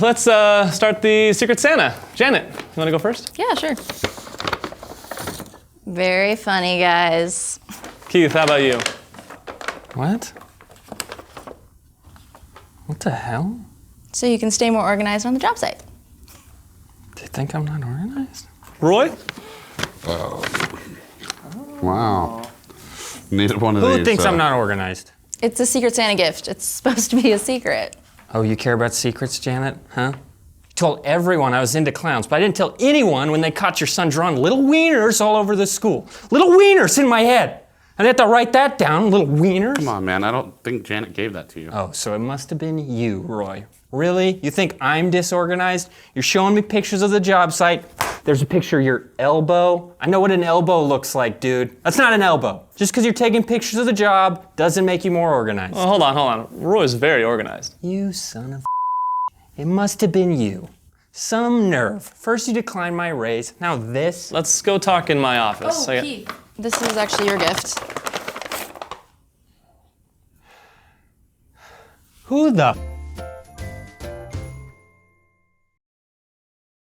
let's start the Secret Santa. Janet, you wanna go first? Yeah, sure. Very funny, guys. Keith, how about you? What? What the hell? So you can stay more organized on the job site. Do you think I'm not organized? Roy? Wow. Needed one of these. Who thinks I'm not organized? It's a Secret Santa gift. It's supposed to be a secret. Oh, you care about secrets, Janet? Huh? You told everyone I was into clowns, but I didn't tell anyone when they caught your son drawing little wieners all over the school. Little wieners in my head. I'd have to write that down, little wieners. Come on, man. I don't think Janet gave that to you. Oh, so it must have been you, Roy. Really? You think I'm disorganized? You're showing me pictures of the job site. There's a picture of your elbow. I know what an elbow looks like, dude. That's not an elbow. Just because you're taking pictures of the job doesn't make you more organized. Oh, hold on. Roy's very organized. You son of It must have been you. Some nerve. First you declined my raise, now this. Let's go talk in my office. Keith. This is actually your gift. Who the